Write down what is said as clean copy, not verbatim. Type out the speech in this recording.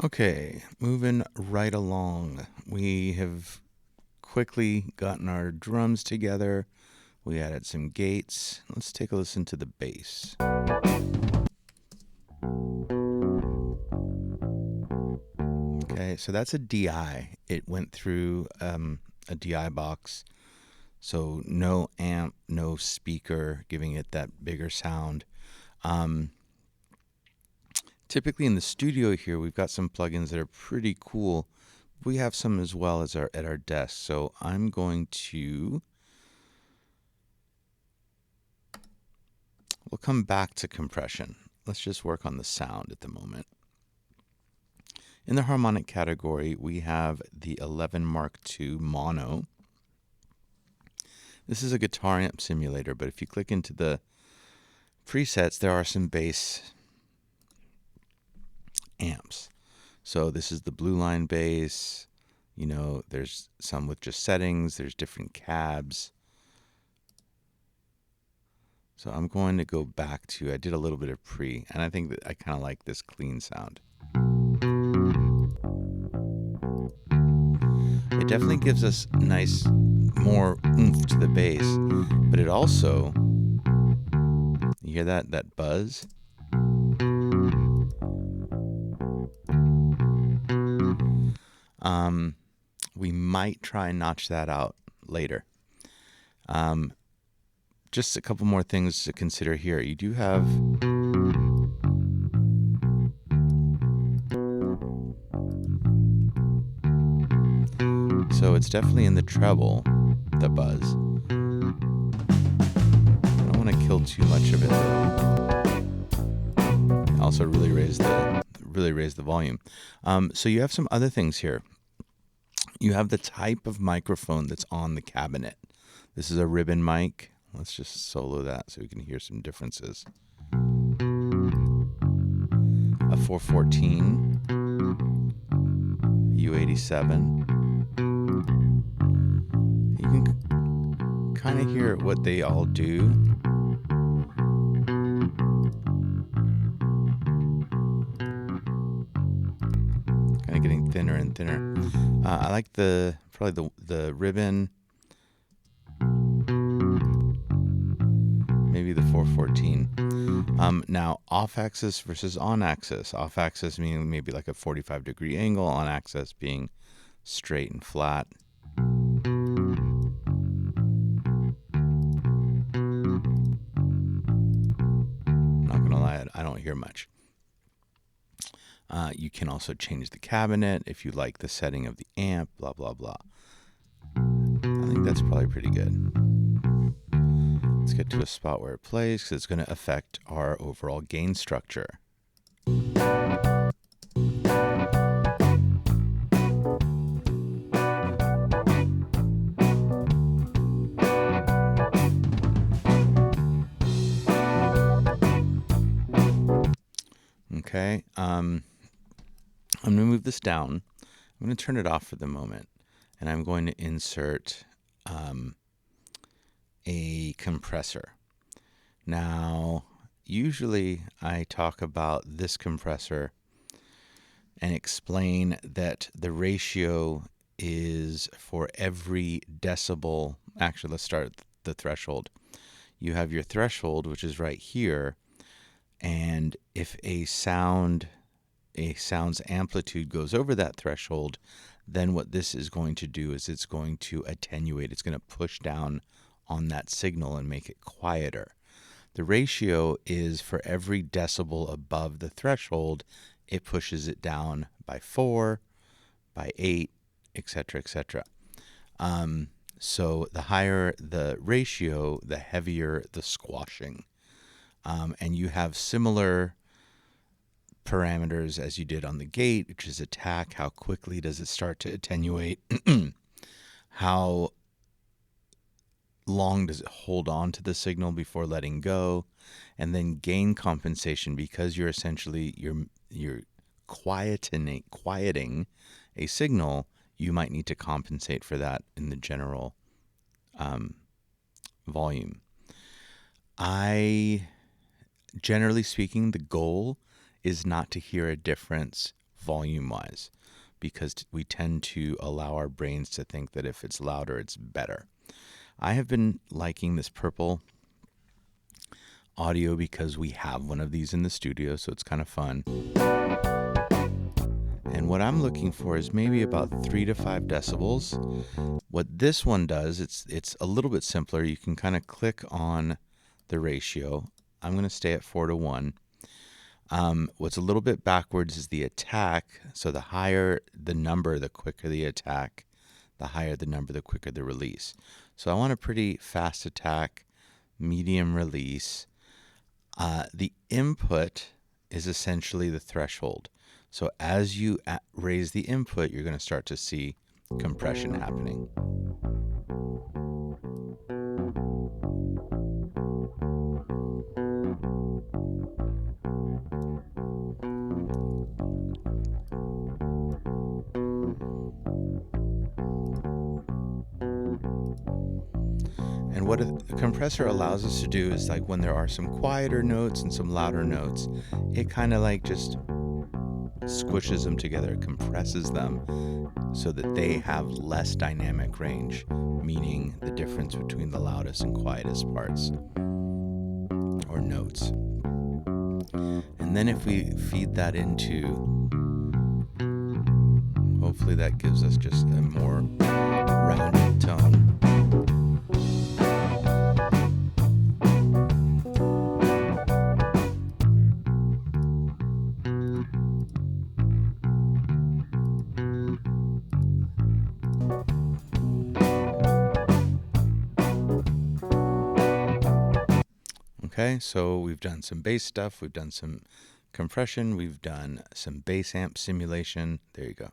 Okay, moving right along. We have quickly gotten our drums together. We added some gates. Let's take a listen to the bass. Okay, so that's a DI. It went through a DI box. So no amp, no speaker, giving it that bigger sound. Typically in the studio here, we've got some plugins that are pretty cool. We have some as well as at our desk. So I'm going to. We'll come back to compression. Let's just work on the sound at the moment. In the harmonic category, we have the 11 Mark II Mono. This is a guitar amp simulator, but if you click into the presets, there are some bass amps. So this is the Blue Line bass. You know, there's some with just settings. There's different cabs. So I'm going to go back to, I did a little bit of pre, and I think that I kind of like this clean sound. It definitely gives us nice, more oomph to the bass, but it also, you hear that buzz? We might try and notch that out later. Just a couple more things to consider here. You do have so it's definitely in the treble, the buzz. I don't want to kill too much of it though. Also really raise the volume. So you have some other things here. You have the type of microphone that's on the cabinet. This is a ribbon mic. Let's just solo that so we can hear some differences. A 414, U87. You can kind of hear what they all do. Kind of getting thinner and thinner. I like probably the ribbon. Maybe the 414. Now, off-axis versus on-axis. Off-axis meaning maybe like a 45-degree angle. On-axis being straight and flat. Not gonna lie, I don't hear much. You can also change the cabinet if you like the setting of the amp, blah, blah, blah. I think that's probably pretty good. Let's get to a spot where it plays because it's going to affect our overall gain structure. Okay, I'm going to move this down. I'm going to turn it off for the moment, and I'm going to insert a compressor. Now, usually I talk about this compressor and explain that the ratio is for every decibel. Actually, let's start at the threshold. You have your threshold, which is right here, and if a sound's amplitude goes over that threshold, then what this is going to do is it's going to attenuate. It's going to push down on that signal and make it quieter. The ratio is for every decibel above the threshold, it pushes it down by 4, by 8, etc., etc. So the higher the ratio, the heavier the squashing. And you have similar parameters as you did on the gate, which is attack. How quickly does it start to attenuate? How long does it hold on to the signal before letting go? And then gain compensation, because you're essentially you're quieting a signal. You might need to compensate for that in the general volume. Generally speaking, the goal is not to hear a difference volume-wise, because we tend to allow our brains to think that if it's louder, it's better. I have been liking this purple audio because we have one of these in the studio, so it's kind of fun. And what I'm looking for is maybe about 3 to 5 decibels. What this one does, it's a little bit simpler. You can kind of click on the ratio. I'm going to stay at 4:1. What's a little bit backwards is the attack. So the higher the number, the quicker the attack. The higher the number, the quicker the release. So I want a pretty fast attack, medium release. The input is essentially the threshold. So as you raise the input, you're going to start to see compression happening. And what a compressor allows us to do is, like, when there are some quieter notes and some louder notes, it kind of like just squishes them together, compresses them so that they have less dynamic range, meaning the difference between the loudest and quietest parts or notes. And then if we feed that into, hopefully that gives us just a more rounded tone. Okay, so we've done some bass stuff, we've done some compression, we've done some bass amp simulation. There you go.